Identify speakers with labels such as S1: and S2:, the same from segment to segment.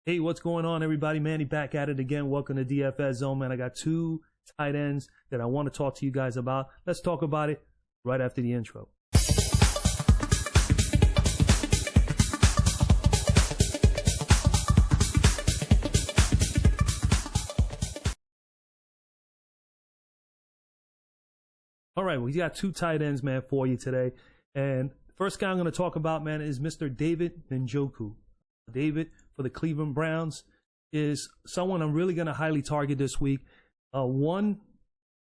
S1: Hey, what's going on, everybody? Manny back at it again. Welcome to DFS Zone, man. I got two tight ends that I want to talk to you guys about. Let's talk about it right after the intro. All right, we got two tight ends, man, for you today. And the first guy I'm going to talk about, man, is Mr. David Njoku. David, for the Cleveland Browns, is someone I'm really going to highly target this week. One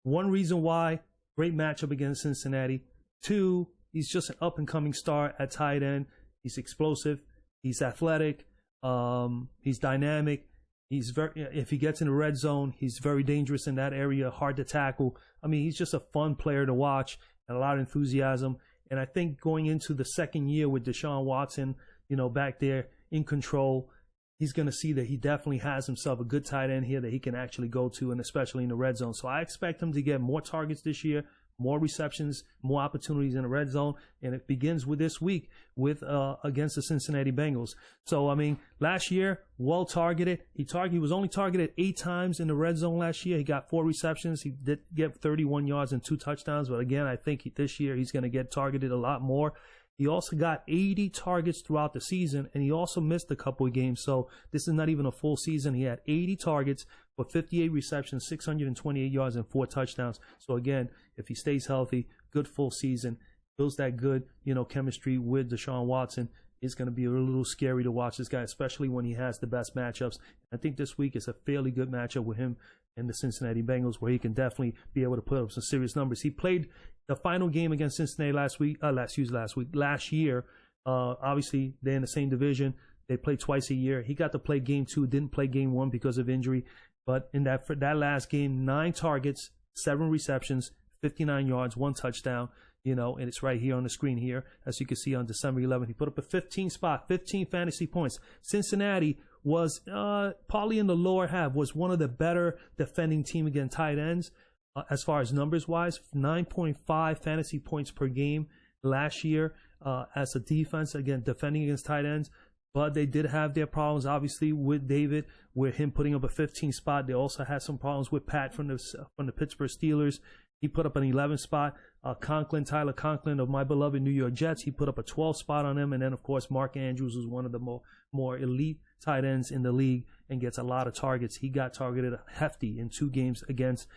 S1: reason why, great matchup against Cincinnati. Two, he's just an up-and-coming star at tight end. He's explosive. He's athletic. He's dynamic. If he gets in the red zone, he's very dangerous in that area, hard to tackle. I mean, he's just a fun player to watch and a lot of enthusiasm. And I think going into the second year with Deshaun Watson, back there in control, he's going to see that he definitely has himself a good tight end here that he can actually go to, and especially in the red zone. So I expect him to get more targets this year, more receptions, more opportunities in the red zone, and it begins with this week with against the Cincinnati Bengals. So, I mean, last year, well targeted. He was only targeted 8 times in the red zone last year. He got 4 receptions. He did get 31 yards and 2 touchdowns. But again, I think this year he's going to get targeted a lot more. He also got 80 targets throughout the season, and he also missed a couple of games. So this is not even a full season. He had 80 targets for 58 receptions, 628 yards, and 4 touchdowns. So again, if he stays healthy, good full season, builds that good, chemistry with Deshaun Watson, it's going to be a little scary to watch this guy, especially when he has the best matchups. I think this week is a fairly good matchup with him and the Cincinnati Bengals, where he can definitely be able to put up some serious numbers. He played the final game against Cincinnati last year. Obviously, they're in the same division. They play twice a year. He got to play game 2, didn't play game 1 because of injury. But in that last game, 9 targets, 7 receptions, 59 yards, 1 touchdown. And it's right here on the screen here. As you can see, on December 11th, he put up a 15 fantasy points. Cincinnati was probably in the lower half, was one of the better defending team against tight ends. As far as numbers wise, 9.5 fantasy points per game last year as a defense, again, defending against tight ends. But they did have their problems, obviously, with David, with him putting up a 15 spot. They also had some problems with Pat from the Pittsburgh Steelers. He put up an 11 spot. Tyler Conklin of my beloved New York Jets, he put up a 12 spot on him. And then, of course, Mark Andrews was one of the more elite tight ends in the league and gets a lot of targets. He got targeted hefty in 2 games against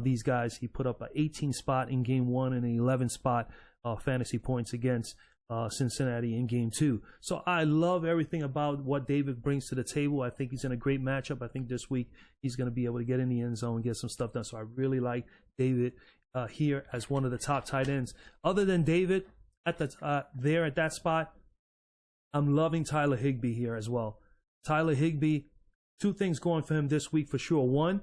S1: these guys. He put up an 18 spot in game 1 and an 11 spot fantasy points against Cincinnati in game 2. So I love everything about what David brings to the table. I think he's in a great matchup. I think this week he's going to be able to get in the end zone and get some stuff done. So I really like David here as one of the top tight ends. Other than David at that spot, I'm loving Tyler Higbee here as well. Tyler Higbee, 2 things going for him this week for sure. 1,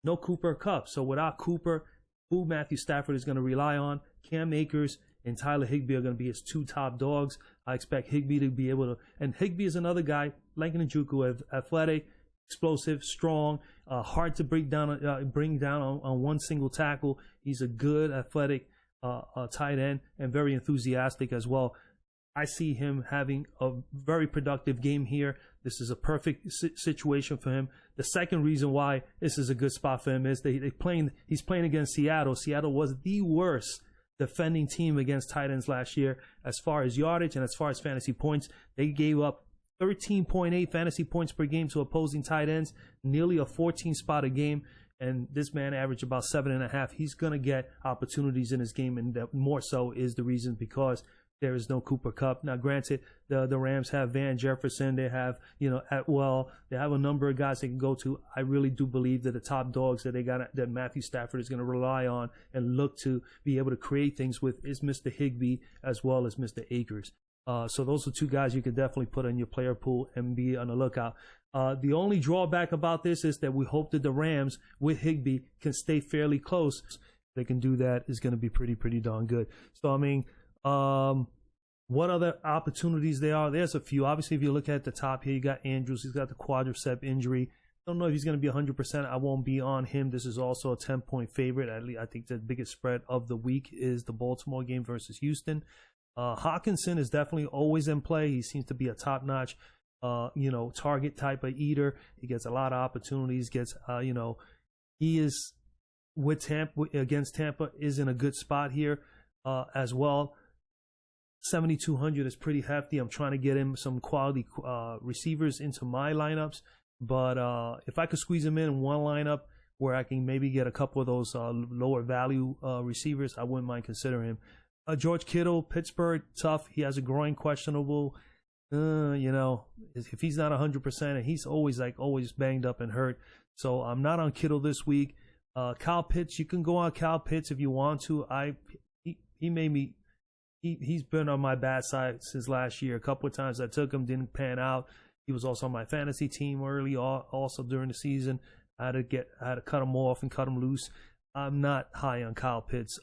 S1: no Cooper Kupp. So without Cooper, who Matthew Stafford is going to rely on, Cam Akers and Tyler Higbee are going to be his 2 top dogs. I expect Higbee to be able to, and Higbee is another guy, like Njoku, athletic, explosive, strong, hard to bring down on one single tackle. He's a good athletic tight end and very enthusiastic as well. I see him having a very productive game here. This is a perfect situation for him. The second reason why this is a good spot for him is he's playing against Seattle. Seattle was the worst defending team against tight ends last year as far as yardage and as far as fantasy points. They gave up 13.8 fantasy points per game to opposing tight ends, nearly a 14 spot a game. And this man averaged about 7.5. He's going to get opportunities in his game, and that more so is the reason because there is no Cooper Kupp. Now, granted, the Rams have Van Jefferson. They have, they have a number of guys they can go to. I really do believe that the top dogs that they got, that Matthew Stafford is going to rely on and look to be able to create things with is Mr. Higbee as well as Mr. Akers. So those are 2 guys you can definitely put in your player pool and be on the lookout. The only drawback about this is that we hope that the Rams with Higbee can stay fairly close. If they can do that, it's going to be pretty darn good. So, I mean, what other opportunities there are? There's a few. Obviously, if you look at the top here, you got Andrews. He's got the quadricep injury. Don't know if he's going to be 100%. I won't be on him. This is also a 10-point favorite. At least I think the biggest spread of the week is the Baltimore game versus Houston. Hawkinson is definitely always in play. He seems to be a top-notch target type of eater. He gets a lot of opportunities, he is with Tampa, against Tampa, is in a good spot here as well. 7,200 is pretty hefty. I'm trying to get him some quality receivers into my lineups, but if I could squeeze him in one lineup where I can maybe get a couple of those lower value receivers, I wouldn't mind considering him. George Kittle, Pittsburgh, tough. He has a groin questionable. If he's not 100%, and he's always banged up and hurt. So I'm not on Kittle this week. Kyle Pitts, you can go on Kyle Pitts if you want to. He's been on my bad side since last year. A couple of times I took him, didn't pan out. He was also on my fantasy team early, also during the season. I had to cut him off and cut him loose. I'm not high on Kyle Pitts.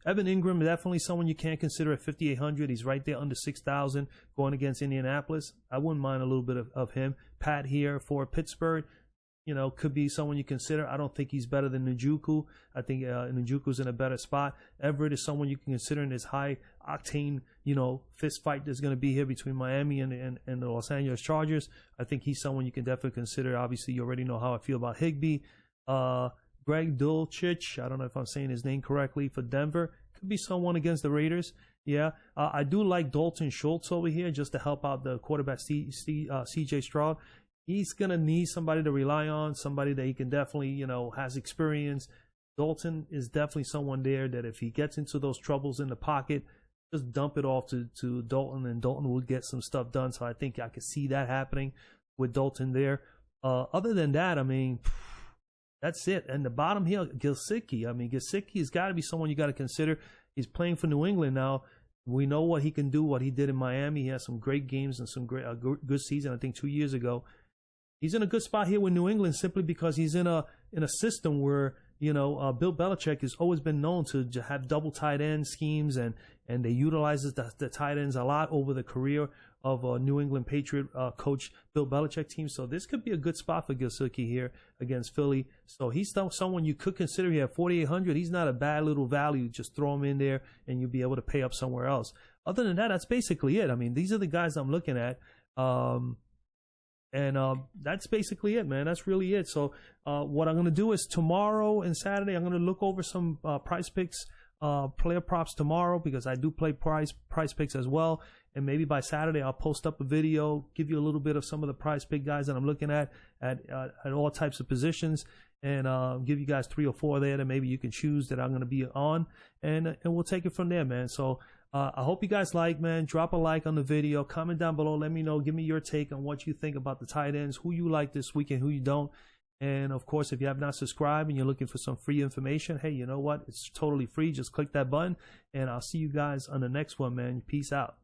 S1: Evan Ingram, definitely someone you can't consider at 5,800. He's right there under 6,000 going against Indianapolis. I wouldn't mind a little bit of him. Pat here for Pittsburgh, could be someone you consider. I don't think he's better than Njoku. I think Njoku's in a better spot. Everett is someone you can consider in this high octane, fist fight that's going to be here between Miami and the Los Angeles Chargers. I think he's someone you can definitely consider. Obviously, you already know how I feel about Higbee. Greg Dulcich, I don't know if I'm saying his name correctly, for Denver. Could be someone against the Raiders. Yeah, I do like Dalton Schultz over here just to help out the quarterback, C.J. Stroud. He's going to need somebody to rely on, somebody that he can definitely, has experience. Dalton is definitely someone there that if he gets into those troubles in the pocket, just dump it off to Dalton, and Dalton will get some stuff done. So I think I could see that happening with Dalton there. Other than that, that's it. And the bottom here, Gesicki. Gesicki has got to be someone you got to consider. He's playing for New England now. We know what he can do, what he did in Miami. He has some great games and some great good season, I think 2 years ago. He's in a good spot here with New England simply because he's in a system where, Bill Belichick has always been known to have double tight end schemes, and they utilizes the tight ends a lot over the career of New England Patriot coach Bill Belichick team. So this could be a good spot for Gesicki here against Philly. So he's someone you could consider here at 4,800. He's not a bad little value. Just throw him in there and you'll be able to pay up somewhere else. Other than that, that's basically it. These are the guys I'm looking at. That's basically it, man. That's really it. So what I'm going to do is tomorrow and Saturday, I'm going to look over some Prize Picks player props tomorrow, because I do play Prize Picks as well. And maybe by Saturday, I'll post up a video, give you a little bit of some of the Prize Pick guys that I'm looking at all types of positions, and give you guys 3 or 4 there that maybe you can choose that I'm going to be on, and we'll take it from there, man. So I hope you guys man. Drop a like on the video, comment down below, let me know, give me your take on what you think about the tight ends, who you like this week and who you don't. And of course, if you have not subscribed and you're looking for some free information, hey, you know what? It's totally free. Just click that button, and I'll see you guys on the next one, man. Peace out.